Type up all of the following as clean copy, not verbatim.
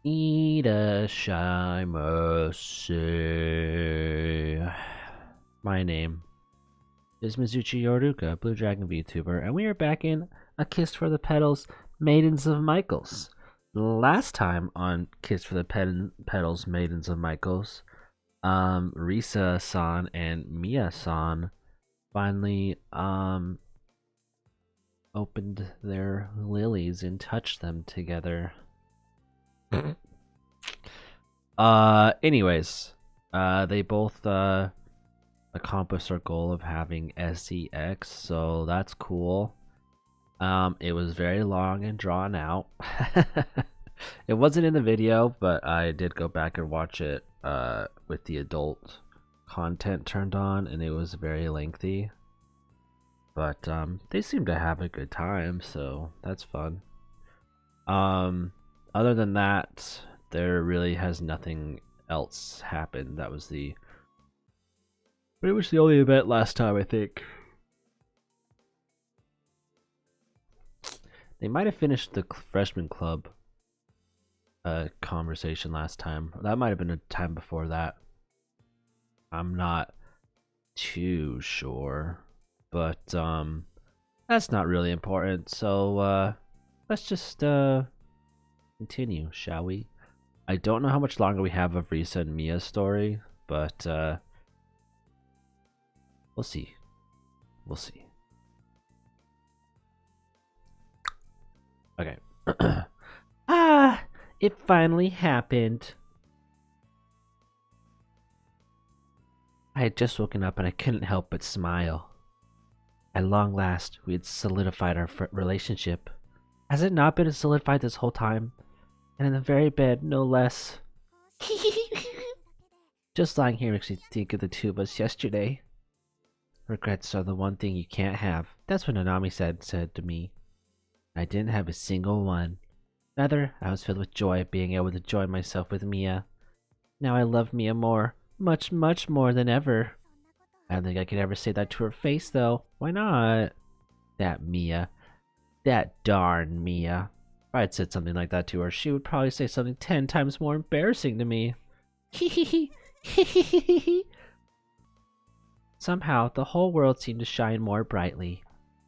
Irashimasu. My name is Mizuchi Yoruka, Blue Dragon Vtuber, and we are back in A Kiss for the Petals, Maidens of Micheals. Last time on Kiss for the Petals, Maidens of Micheals, Risa-san and Miya-san finally opened their lilies and touched them together. Anyways, they both accomplished their goal of having SEX, so that's cool. It was very long and drawn out. It wasn't in the video, but I did go back and watch it with the adult content turned on, and it was very lengthy. But they seem to have a good time, so that's fun. Other than that, there really has nothing else happened. That was pretty much the only event last time, I think. They might have finished the freshman club conversation last time. That might have been a time before that. I'm not too sure, but that's not really important. So let's just continue, shall we? I don't know how much longer we have of Risa and Mia's story, but we'll see. We'll see. Okay. It finally happened. I had just woken up and I couldn't help but smile. At long last, we had solidified our relationship. Has it not been solidified this whole time? And in the very bed, no less. Just lying here makes me think of the two of us yesterday. Regrets are the one thing you can't have. That's what Nanami said to me. I didn't have a single one. Rather, I was filled with joy at being able to join myself with Miya. Now I love Miya more. Much, much more than ever. I don't think I could ever say that to her face, though. Why not? That Miya. That darn Miya. If I had said something like that to her, she would probably say something 10 times more embarrassing to me. Somehow, the whole world seemed to shine more brightly.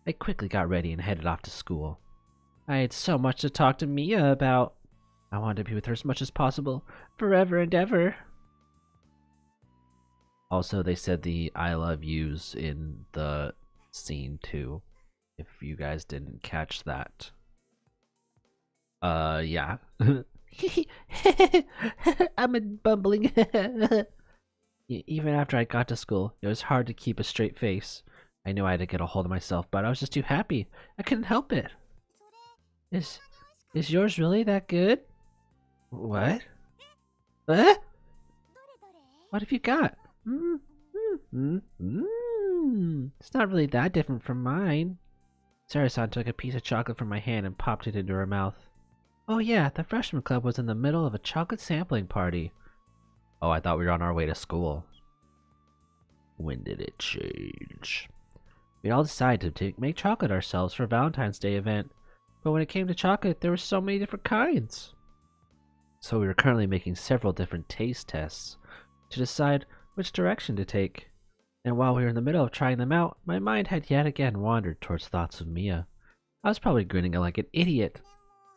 I quickly got ready and headed off to school. I had so much to talk to Miya about. I wanted to be with her as much as possible, forever and ever. Also, they said the I love yous in the scene too, if you guys didn't catch that. Yeah. I'm a bumbling. Even after I got to school, it was hard to keep a straight face. I knew I had to get a hold of myself, but I was just too happy. I couldn't help it. Is yours really that good? What? What? What have you got? It's not really that different from mine. Sarah-san took a piece of chocolate from my hand and popped it into her mouth. Oh yeah, the freshman club was in the middle of a chocolate sampling party. Oh, I thought we were on our way to school. When did it change? We all decided to make chocolate ourselves for a Valentine's Day event, but when it came to chocolate, there were so many different kinds. So we were currently making several different taste tests to decide which direction to take. And while we were in the middle of trying them out, my mind had yet again wandered towards thoughts of Miya. I was probably grinning like an idiot,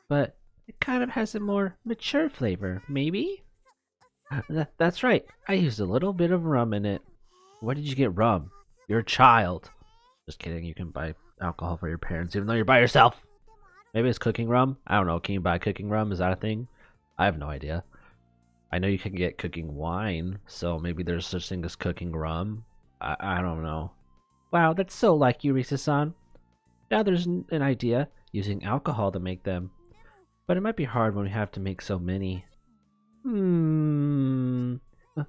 but it kind of has a more mature flavor, maybe? That's right, I used a little bit of rum in it. Where did you get rum? You're a child. Just kidding, you can buy alcohol for your parents even though you're by yourself. Maybe it's cooking rum? I don't know, can you buy cooking rum? Is that a thing? I have no idea. I know you can get cooking wine, so maybe there's such thing as cooking rum. I don't know. Wow, that's so like Yuri-san. Now there's an idea, using alcohol to make them. But it might be hard when we have to make so many.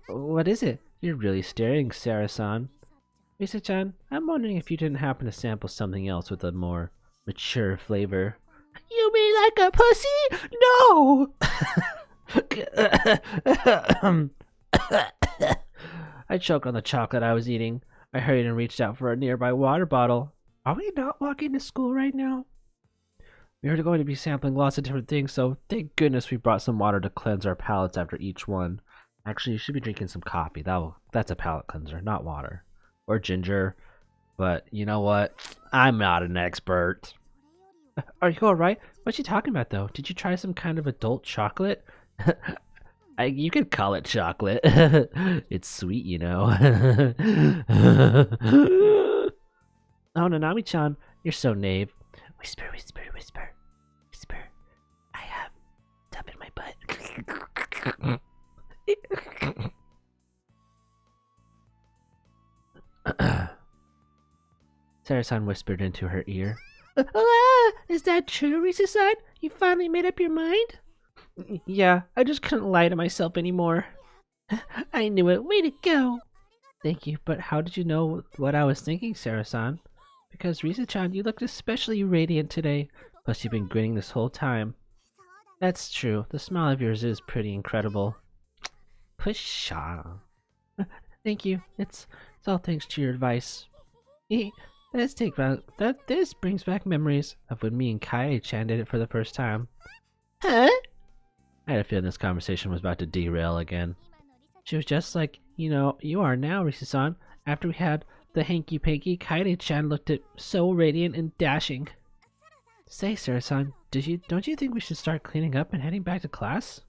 What is it? You're really staring, Sarah-san. Risa-chan, I'm wondering if you didn't happen to sample something else with a more mature flavor. You mean like a pussy? No! I choked on the chocolate I was eating. I hurried and reached out for a nearby water bottle. Are we not walking to school right now? We were going to be sampling lots of different things, so thank goodness we brought some water to cleanse our palates after each one. Actually, you should be drinking some coffee. That's a palate cleanser, not water. Or ginger. But you know what? I'm not an expert. Are you alright? What's she talking about, though? Did you try some kind of adult chocolate? You could call it chocolate. It's sweet, you know. Oh, Nanami-chan, you're so naive. Whisper, whisper, whisper, whisper. I have stuff in my butt. Sarah-san whispered into her ear. Is that true, Risa-san? You finally made up your mind? Yeah, I just couldn't lie to myself anymore. I knew it. Way to go! Thank you, but how did you know what I was thinking, Sarah-san? Because Risa-chan, you looked especially radiant today. Plus, you've been grinning this whole time. That's true. The smile of yours is pretty incredible. Pshaw. Thank you. It's all thanks to your advice. This brings back memories of when me and Kaie-chan did it for the first time. Huh? I had a feeling this conversation was about to derail again. She was just like, you are now, Risa-san. After we had the hanky-panky, Kaie-chan looked so radiant and dashing. Say, Sarah-san, don't you think we should start cleaning up and heading back to class?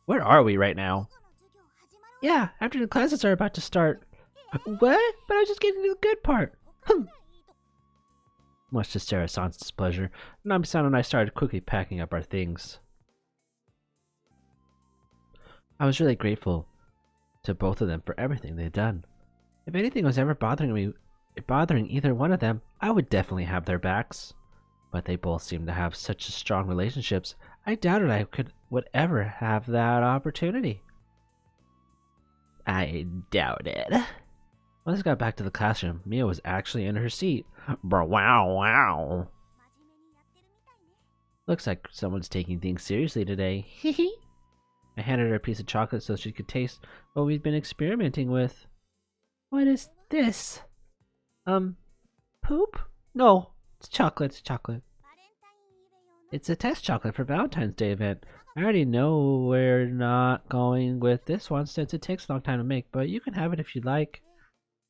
Where are we right now? Yeah, after the classes are about to start. What? But I was just getting to the good part. Much to Sarah-san's displeasure, Nami-san and I started quickly packing up our things. I was really grateful to both of them for everything they'd done. If anything was ever bothering either one of them, I would definitely have their backs. But they both seemed to have such strong relationships, I doubted I would ever have that opportunity. I doubt it. Once I got back to the classroom, Miya was actually in her seat. Wow. Looks like someone's taking things seriously today. I handed her a piece of chocolate so she could taste what we'd been experimenting with. What is this? Poop? No, it's chocolate. It's a test chocolate for Valentine's Day event. I already know we're not going with this one since it takes a long time to make, but you can have it if you'd like.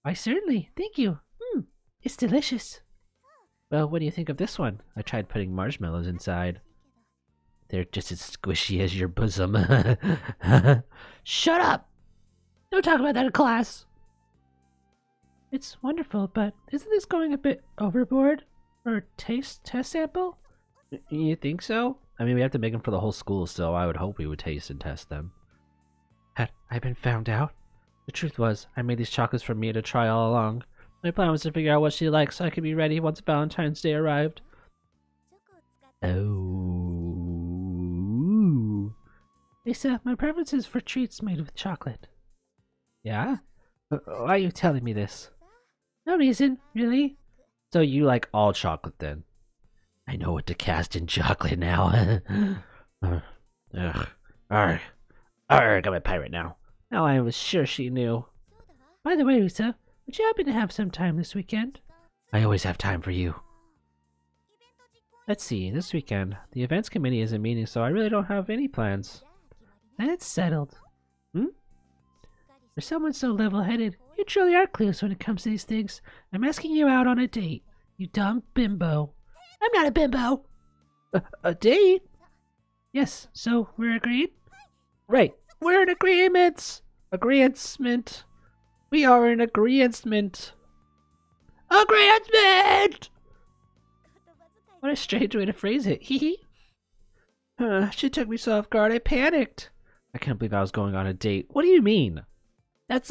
Why, certainly. Thank you. It's delicious. Well, what do you think of this one? I tried putting marshmallows inside. They're just as squishy as your bosom. Shut up! Don't talk about that in class! It's wonderful, but isn't this going a bit overboard? For a test sample? You think so? I mean, we have to make them for the whole school, so I would hope we would taste and test them. Had I been found out? The truth was, I made these chocolates for Miya to try all along. My plan was to figure out what she liked so I could be ready once Valentine's Day arrived. Oh. Lisa, my preference is for treats made with chocolate. Yeah? Why are you telling me this? No reason, really. So you like all chocolate then? I know what to cast in chocolate now. Ugh. Arg, I'm a pirate now. Now I was sure she knew. By the way, Lisa, would you happen to have some time this weekend? I always have time for you. Let's see, this weekend, the events committee isn't meeting, so I really don't have any plans. That's settled. For someone so level-headed, you truly are clueless when it comes to these things. I'm asking you out on a date, you dumb bimbo. I'm not a bimbo! A date? Yes, so we're agreed? Right, we're in agreement! Agreement! We are in agreement! Agreement! What a strange way to phrase it, hee. She took me so off guard, I panicked. I can't believe I was going on a date. What do you mean? That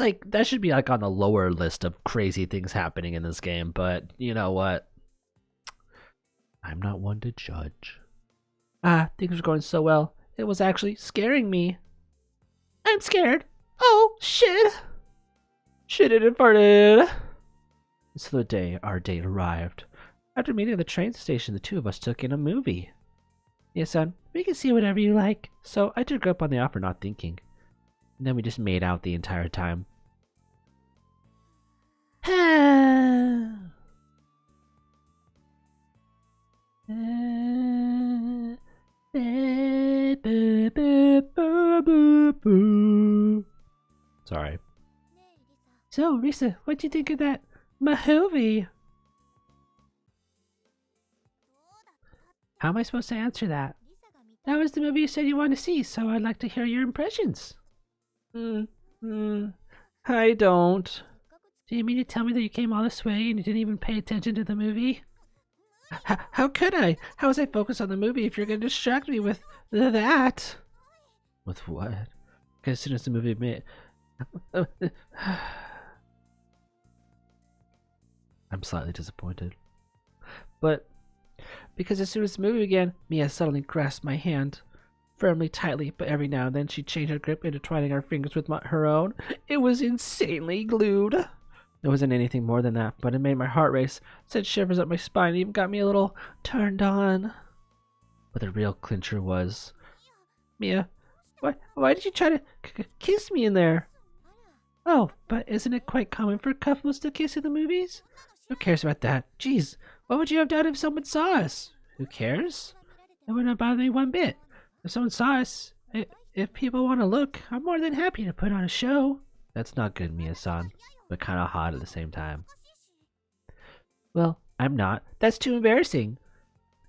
should be like on the lower list of crazy things happening in this game, but you know what? I'm not one to judge. Things were going so well. It was actually scaring me. I'm scared. Oh, shit. Shit it and farted. So the day our date arrived. After meeting at the train station, the two of us took in a movie. Yes, son, we can see whatever you like. So I took her up on the offer, not thinking. And then we just made out the entire time. Sorry. So, Risa, what'd you think of that movie? How am I supposed to answer that? That was the movie you said you wanted to see, so I'd like to hear your impressions. I don't. Do you mean to tell me that you came all this way and you didn't even pay attention to the movie? How could I? How was I focused on the movie if you're going to distract me with that? With what? Because as soon as the movie made... I'm slightly disappointed. But, because as soon as the movie began, Miya suddenly grasped my hand. Firmly, tightly, but every now and then she'd change her grip, intertwining our fingers with her own. It was insanely glued. It wasn't anything more than that, but it made my heart race, sent shivers up my spine, and even got me a little turned on. But the real clincher was... Miya, why did you try to kiss me in there? Oh, but isn't it quite common for couples to kiss in the movies? Who cares about that? Jeez, what would you have done if someone saw us? Who cares? It wouldn't bother me one bit. If someone saw us, if people want to look, I'm more than happy to put on a show. That's not good, Miya-san, but kind of hot at the same time. Well, I'm not. That's too embarrassing.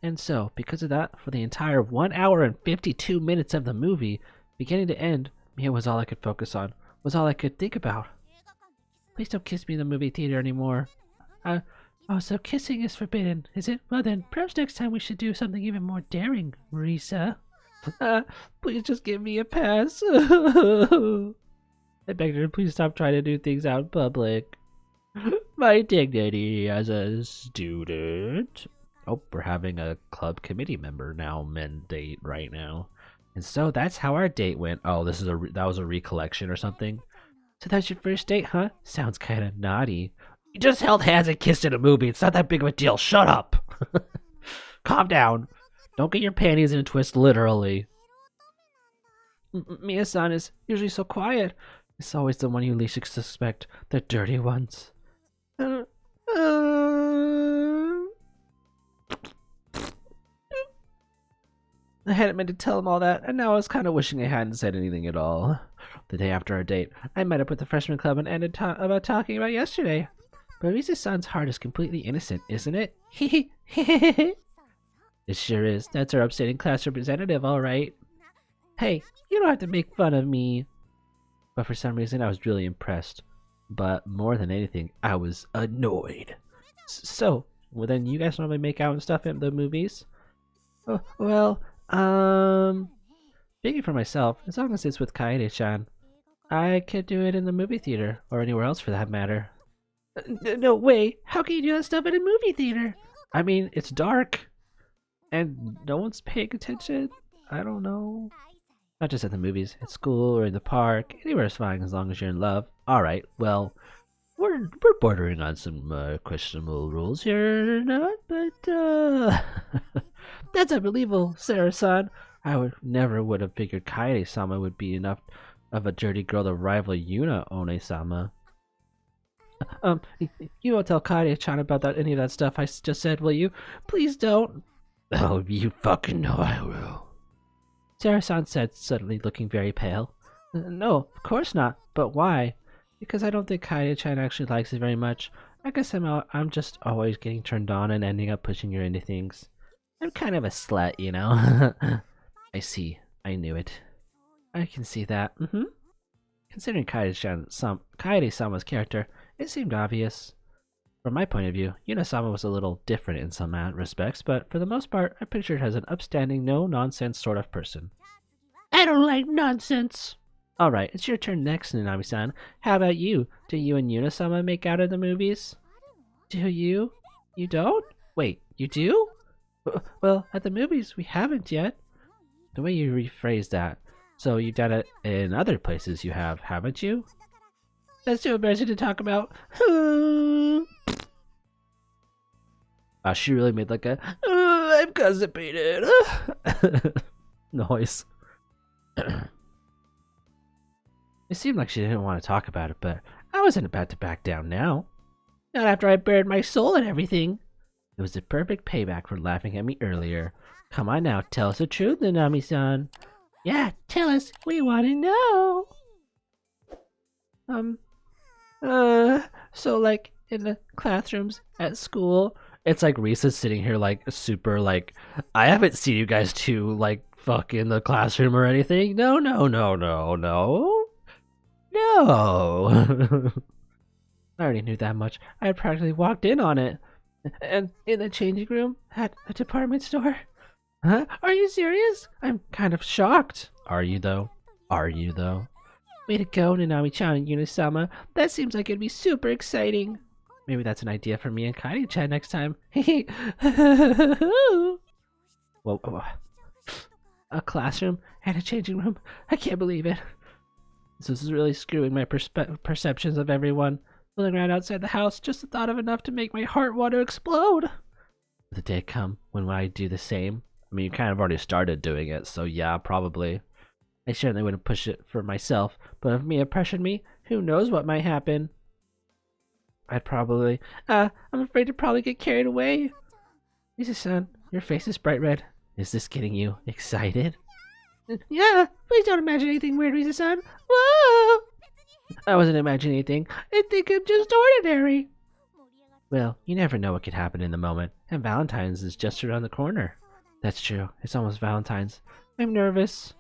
And so, because of that, for the entire 1 hour and 52 minutes of the movie, beginning to end, Miya was all I could focus on, was all I could think about. Please don't kiss me in the movie theater anymore. Oh, so kissing is forbidden, is it? Well then, perhaps next time we should do something even more daring, Risa. Please just give me a pass. I begged her to please stop trying to do things out in public. My dignity as a student. Oh, we're having a club committee member now men date right now. And so that's how our date went. Oh, that was a recollection or something. So that's your first date, huh? Sounds kind of naughty. You just held hands and kissed in a movie. It's not that big of a deal. Shut up. Calm down. Don't get your panties in a twist, literally. Miya-san is usually so quiet. It's always the one you least suspect. The dirty ones. I hadn't meant to tell him all that, and now I was kind of wishing I hadn't said anything at all. The day after our date, I met up with the freshman club and ended about talking about yesterday. But Risa-san's heart is completely innocent, isn't it? It sure is. That's our upstanding class representative, all right. Hey, you don't have to make fun of me. But for some reason, I was really impressed. But more than anything, I was annoyed. So, well, then you guys normally make out and stuff in the movies? Oh, well, speaking for myself, as long as it's with Kaede-chan, I could do it in the movie theater, or anywhere else for that matter. No way! How can you do that stuff in a movie theater? I mean, it's dark, and no one's paying attention. I don't know. Not just at the movies, at school or in the park. Anywhere is fine as long as you're in love. Alright, well, we're bordering on some questionable rules here or not, but that's unbelievable, Sarah-san. I never would have figured Kaede-sama would be enough of a dirty girl to rival Yuna One-sama. You won't tell Kaede-chan about any of that stuff I just said, will you? Please don't. Oh, you fucking know I will. Sarah-san said, suddenly looking very pale. No, of course not. But why? Because I don't think Kaede-chan actually likes it very much. I guess I'm just always getting turned on and ending up pushing her into things. I'm kind of a slut, you know? I see. I knew it. I can see that. Considering Kaede-sama's character, it seemed obvious. From my point of view, Yuna-sama was a little different in some respects, but for the most part, I pictured her as an upstanding, no-nonsense sort of person. I don't like nonsense! Alright, it's your turn next, Nanami-san. How about you? Do you and Yuna-sama make out in the movies? Do you? You don't? Wait, you do? Well, at the movies, we haven't yet. The way you rephrase that. So you've done it in other places you have, haven't you? That's too embarrassing to talk about. She really made like a I'm constipated noise. It seemed like she didn't want to talk about it, but I wasn't about to back down now. Not after I bared my soul and everything. It was the perfect payback for laughing at me earlier. Come on now, tell us the truth, Nanami-san. Yeah, tell us. We want to know. Um, so like in the classrooms at school, it's like Risa's sitting here like super like, I haven't seen you guys two like fuck in the classroom or anything. No, no, no, no, no. No. I already knew that much. I had practically walked in on it. And in the changing room at a department store. Huh? Are you serious? I'm kind of shocked. Are you though? Are you though? Way to go, Nanami-chan and Yunisama. That seems like it'd be super exciting. Maybe that's an idea for me and Kairi-chan next time. Whoa. A classroom and a changing room. I can't believe it. This is really screwing my perceptions of everyone. Fooling around outside the house, just the thought of enough to make my heart want to explode. Will the day come when I do the same? I mean, you kind of already started doing it, so yeah, probably. I certainly wouldn't push it for myself, but if Miya pressured me, who knows what might happen. I'd probably... I'm afraid to probably get carried away. Lisa-san, your face is bright red. Is this getting you excited? Yeah, please don't imagine anything weird, Lisa-san. Whoa! I wasn't imagining anything. I think I'm just ordinary. Well, you never know what could happen in the moment, and Valentine's is just around the corner. That's true. It's almost Valentine's. I'm nervous.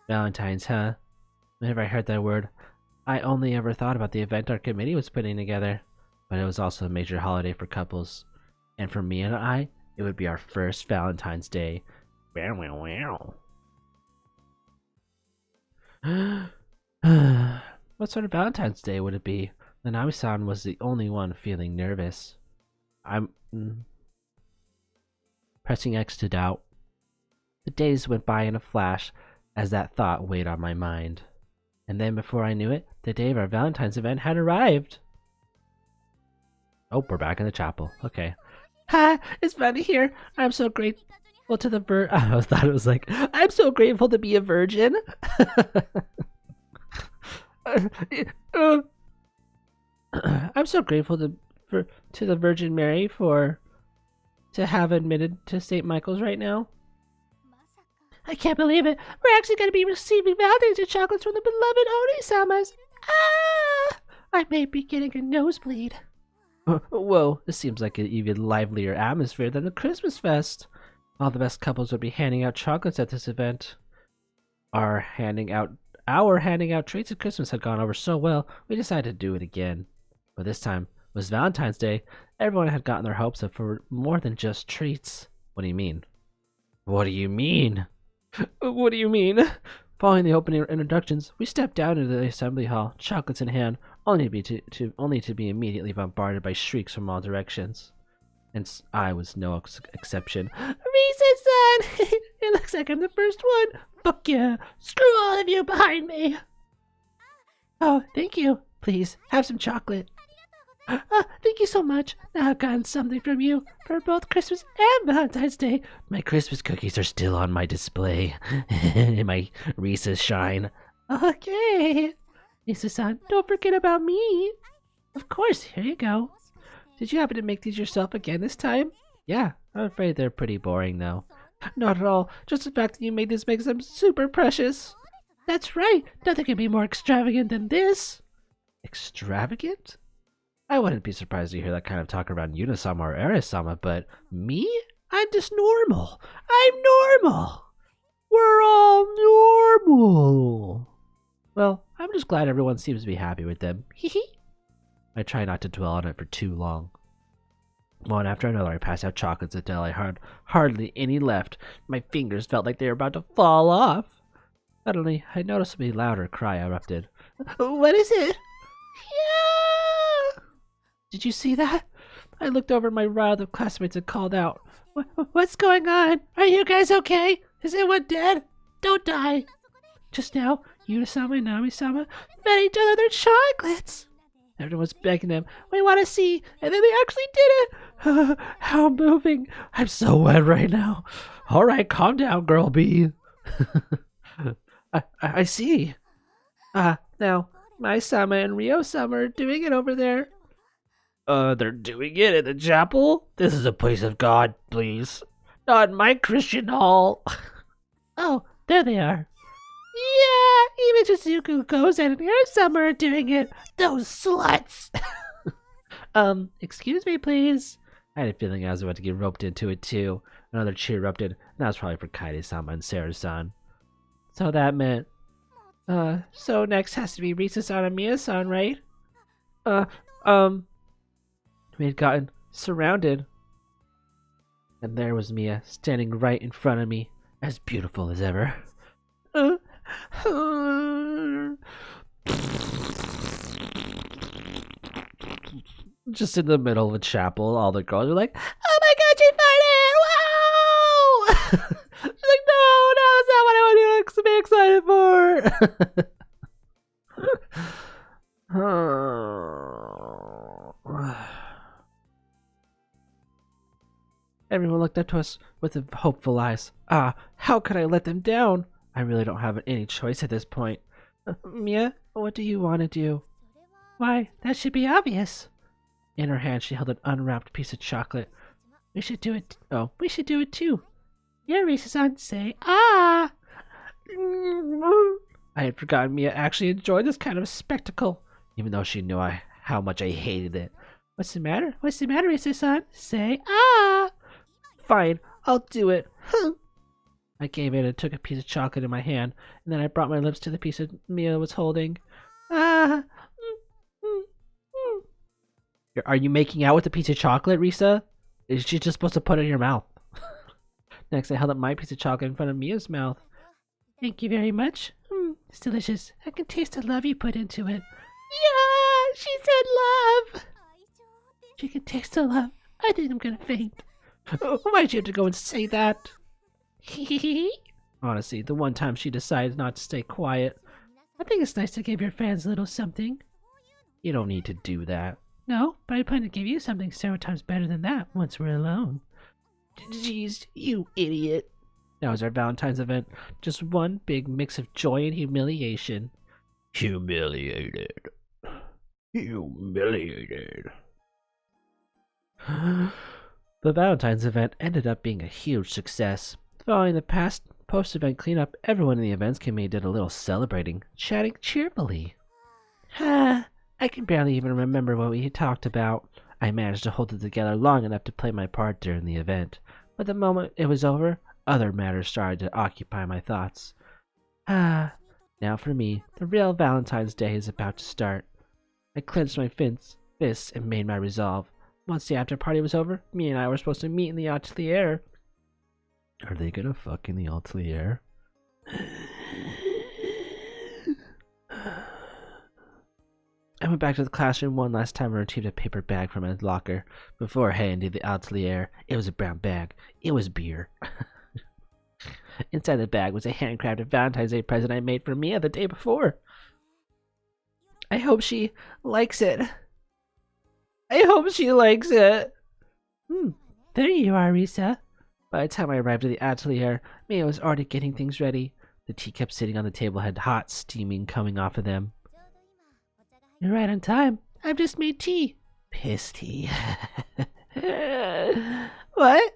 Valentine's, huh? Whenever I heard that word, I only ever thought about the event our committee was putting together. But it was also a major holiday for couples. And for me and I, it would be our first Valentine's Day. Wow. What sort of Valentine's Day would it be? Nanami-san was the only one feeling nervous. I'm pressing X to doubt. The days went by in a flash as that thought weighed on my mind. And then before I knew it, the day of our Valentine's event had arrived. Oh, we're back in the chapel. Okay. Ha! It's fun to hear. I'm so grateful to the I thought it was like, I'm so grateful to be a virgin. I'm so grateful to the Virgin Mary to have admitted to St. Michael's right now. I can't believe it. We're actually going to be receiving Valentine's Day chocolates from the beloved Oni-samas. Ah! I may be getting a nosebleed. Whoa, this seems like an even livelier atmosphere than the Christmas fest. All the best couples would be handing out chocolates at this event. Our handing out treats at Christmas had gone over so well, we decided to do it again. But this time was Valentine's Day. Everyone had gotten their hopes up for more than just treats. What do you mean? What do you mean? What do you mean? Following the opening introductions, we stepped down into the assembly hall, chocolates in hand, only to be immediately bombarded by shrieks from all directions. And I was no exception. Risa-san! It looks like I'm the first one. Fuck yeah! Screw all of you behind me! Oh, thank you. Please, have some chocolate. Thank you so much. Now I've gotten something from you for both Christmas and Valentine's Day. My Christmas cookies are still on my display. My Reese's shine. Okay. Lisa-san, don't forget about me. Of course, here you go. Did you happen to make these yourself again this time? Yeah, I'm afraid they're pretty boring though. Not at all. Just the fact that you made this makes them super precious. That's right. Nothing can be more extravagant than this. Extravagant? I wouldn't be surprised to hear that kind of talk around Yunisama or Aris-sama, but me? I'm just normal. I'm normal. We're all normal. Well, I'm just glad everyone seems to be happy with them. Hee. I try not to dwell on it for too long. One after another, I passed out chocolates until I had hardly any left. My fingers felt like they were about to fall off. Suddenly, a noticeably louder cry erupted. What is it? Yeah! Did you see that? I looked over at my row of classmates and called out. What's going on? Are you guys okay? Is anyone dead? Don't die. Just now, Yunisama and Nami-sama fed each other their chocolates. Everyone was begging them, we want to see, and then they actually did it. How moving. I'm so wet right now. All right, calm down, girl bee. I see. Now, Mai-sama and Ryo-sama are doing it over there. They're doing it in the chapel? This is a place of God, please. Not my Christian hall. Oh, there they are. Yeah, even Shizuku goes and here's Summer doing it. Those sluts. Excuse me, please. I had a feeling I was about to get roped into it, too. Another cheer erupted, and that was probably for Kaede-sama and Sarah-san. So that meant... so next has to be Risa-san and Miya-san, right? We had gotten surrounded. And there was Miya, standing right in front of me, as beautiful as ever. Just in the middle of a chapel, all the girls are like, "Oh my god, she farted! Wow!" She's like, "No, it's not what I want to be excited for." Everyone looked up to us with hopeful eyes. How could I let them down? I really don't have any choice at this point. Miya, what do you want to do? Why, that should be obvious. In her hand, she held an unwrapped piece of chocolate. We should do it. Oh, we should do it too. Yeah, Risa-san, say ah. I had forgotten Miya actually enjoyed this kind of spectacle, even though she knew how much I hated it. What's the matter? What's the matter, Risa-san? Say ah. Fine, I'll do it. I gave in and took a piece of chocolate in my hand, and then I brought my lips to the piece of Miya was holding. Ah. Are you making out with a piece of chocolate, Risa? Is she just supposed to put it in your mouth? Next, I held up my piece of chocolate in front of Mia's mouth. Thank you very much. It's delicious. I can taste the love you put into it. Yeah, she said love. She can taste the love. I think I'm gonna faint. Why'd you have to go and say that? Honestly, the one time she decided not to stay quiet. I think it's nice to give your fans a little something. You don't need to do that. No, but I plan to give you something several times better than that once we're alone. Jeez, you idiot. That was our Valentine's event. Just one big mix of joy and humiliation. Humiliated. Humiliated. The Valentine's event ended up being a huge success. Following the post-event cleanup, everyone in the events committee did a little celebrating, chatting cheerfully. I can barely even remember what we had talked about. I managed to hold it together long enough to play my part during the event, but the moment it was over, other matters started to occupy my thoughts. Now for me, the real Valentine's Day is about to start. I clenched my fists and made my resolve. Once the after party was over, me and I were supposed to meet in the atelier. Are they gonna fuck in the atelier? I went back to the classroom one last time and retrieved a paper bag from my locker. Before heading to the atelier, it was a brown bag. It was beer. Inside the bag was a handcrafted Valentine's Day present I made for Miya the day before. I hope she likes it. I hope she likes it. There you are, Risa. By the time I arrived at the atelier, Miya was already getting things ready. The teacups sitting on the table had hot steaming coming off of them. You're right on time. I've just made tea. Piss tea. What?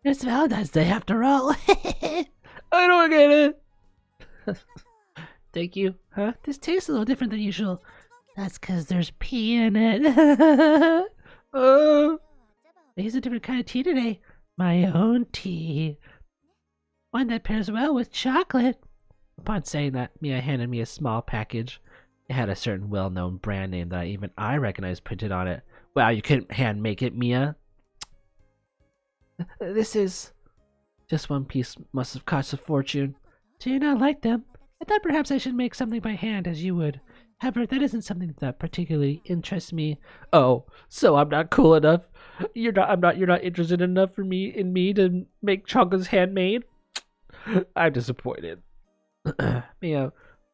It's Valentine's Day after all. I don't get it. Thank you. Huh? This tastes a little different than usual. That's because there's pee in it. I use a different kind of tea today. My own tea. One that pairs well with chocolate. Upon saying that, Miya handed me a small package. It had a certain well-known brand name that even I recognized printed on it. Wow, you couldn't hand make it, Miya. This is... Just one piece must have cost a fortune. Do you not like them? I thought perhaps I should make something by hand as you would. However, that isn't something that particularly interests me. Oh, so I'm not cool enough? You're not interested enough in me to make chocolates handmade? I'm disappointed. Miya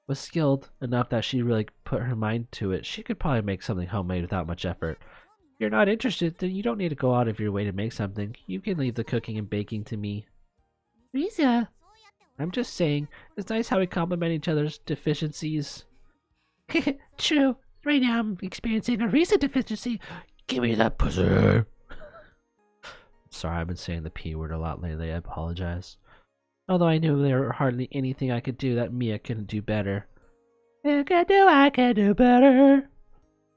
was skilled enough that she really put her mind to it. She could probably make something homemade without much effort. If you're not interested, then you don't need to go out of your way to make something. You can leave the cooking and baking to me. Risa! I'm just saying, it's nice how we complement each other's deficiencies. True. Right now I'm experiencing a Risa deficiency. Give me that pussy. Sorry, I've been saying the P word a lot lately. I apologize. Although I knew there were hardly anything I could do that Miya couldn't do better. I can do better.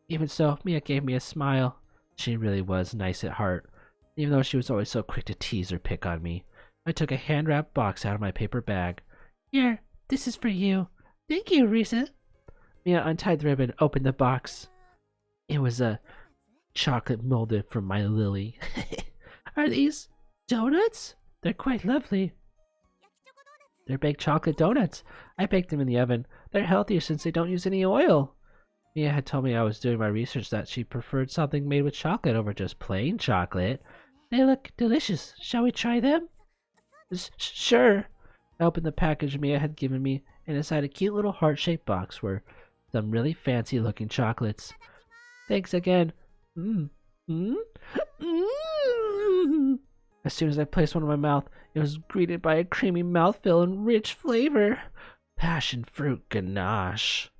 Even so, Miya gave me a smile. She really was nice at heart, even though she was always so quick to tease or pick on me. I took a hand-wrapped box out of my paper bag. Here, this is for you. Thank you, Risa. Miya untied the ribbon and opened the box. It was a chocolate molded from my lily. Are these donuts? They're quite lovely. They're baked chocolate donuts. I baked them in the oven. They're healthier since they don't use any oil. Miya had told me I was doing my research that she preferred something made with chocolate over just plain chocolate. They look delicious. Shall we try them? Sure. I opened the package Miya had given me, and inside a cute little heart-shaped box were some really fancy-looking chocolates. Thanks again. As soon as I placed one in my mouth, it was greeted by a creamy mouthfeel and rich flavor. Passion fruit ganache.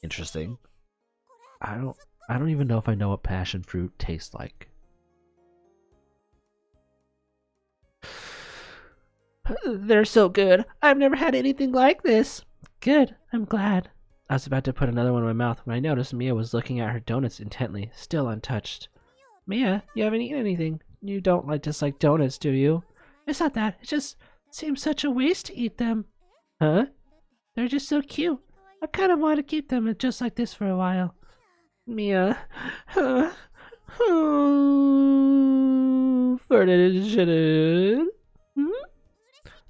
Interesting. I don't even know if I know what passion fruit tastes like. They're so good. I've never had anything like this. Good. I'm glad. I was about to put another one in my mouth when I noticed Miya was looking at her donuts intently, still untouched. Miya, you haven't eaten anything. You don't dislike donuts, do you? It's not that. It just seems such a waste to eat them. Huh? They're just so cute. I kind of want to keep them just like this for a while. Miya.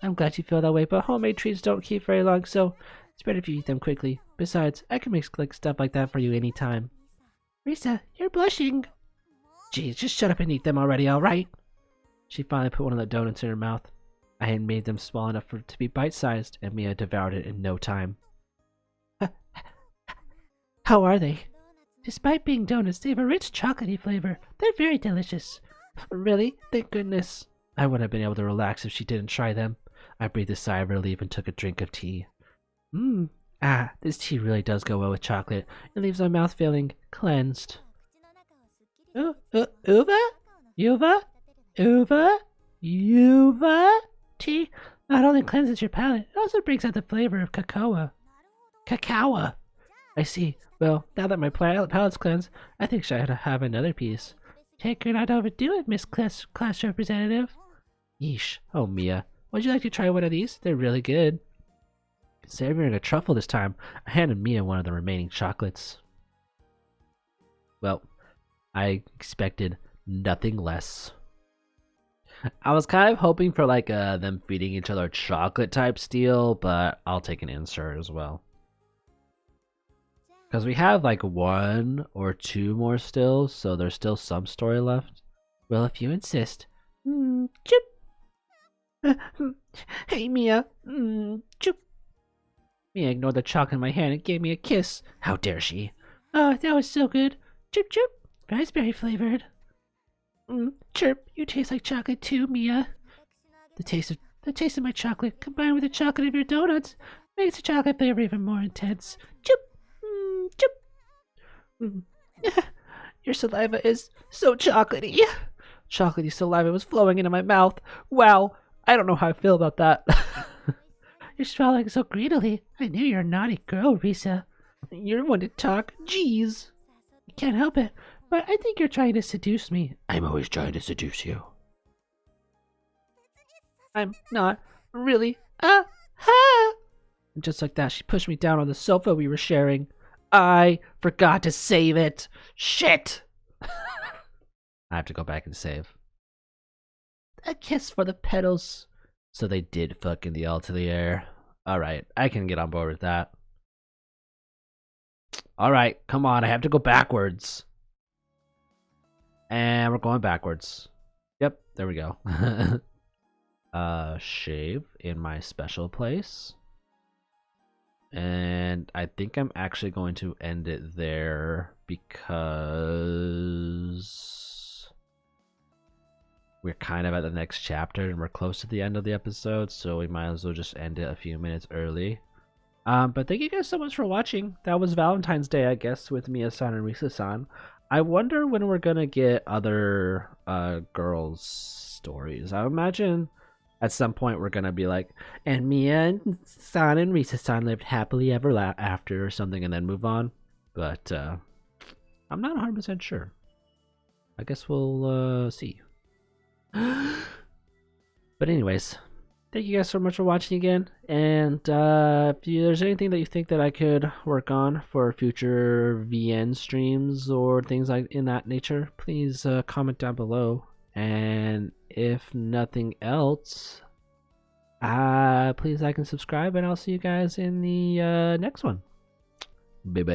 I'm glad you feel that way, but homemade treats don't keep very long, so it's better if you eat them quickly. Besides, I can make stuff like that for you anytime. Risa, you're blushing. Geez, just shut up and eat them already, alright? She finally put one of the donuts in her mouth. I had made them small enough to be bite-sized, and Miya devoured it in no time. How are they? Despite being donuts, they have a rich chocolatey flavor. They're very delicious. Really? Thank goodness. I wouldn't have been able to relax if she didn't try them. I breathed a sigh of relief and took a drink of tea. This tea really does go well with chocolate. It leaves my mouth feeling cleansed. Uva? Tea not only cleanses your palate, it also brings out the flavor of cacao. Cacao! I see. Well, now that my palate's cleansed, I think I should have another piece. Take her, not overdo it, Miss Class Representative. Yeesh. Oh, Miya. Would you like to try one of these? They're really good. Savoring a truffle this time, I handed Miya one of the remaining chocolates. Well, I expected nothing less. I was kind of hoping for them feeding each other chocolate type steal, but I'll take an insert as well. Because we have one or two more stills, so there's still some story left. Well, if you insist. Chip. Hey, Miya. Chip. Miya ignored the chocolate in my hand and gave me a kiss. How dare she? Oh, that was so good. Chip, chip. Raspberry flavored. Chirp, you taste like chocolate too, Miya. The taste of my chocolate combined with the chocolate of your donuts makes the chocolate flavor even more intense. Chip. Chip. Your saliva is so chocolatey. Chocolatey saliva was flowing into my mouth. Wow, I don't know how I feel about that. You're swallowing so greedily. I knew you're a naughty girl, Risa. You're one to talk. Jeez. I can't help it, but I think you're trying to seduce me. I'm always trying to seduce you. I'm not really. And just like that, she pushed me down on the sofa we were sharing. I forgot to save it. Shit! I have to go back and save. A kiss for the petals. So they did fuck in the Altair. Alright, I can get on board with that. Alright, come on, I have to go backwards. And we're going backwards. Yep, there we go. Shave in my special place. And I think I'm actually going to end it there because we're kind of at the next chapter and we're close to the end of the episode, so we might as well just end it a few minutes early. But thank you guys so much for watching. That was Valentine's Day, I guess, with Miya-san and Risa-san. I wonder when we're gonna get other girls' stories. I imagine at some point we're gonna be like, and Miya and San and Risa-san lived happily ever after or something, and then move on. But I'm not 100% sure. I guess we'll see. But anyways, thank you guys so much for watching again. And if there's anything that you think that I could work on for future VN streams or things like in that nature, please comment down below. And if nothing else, please like and subscribe, and I'll see you guys in the next one. Bye bye.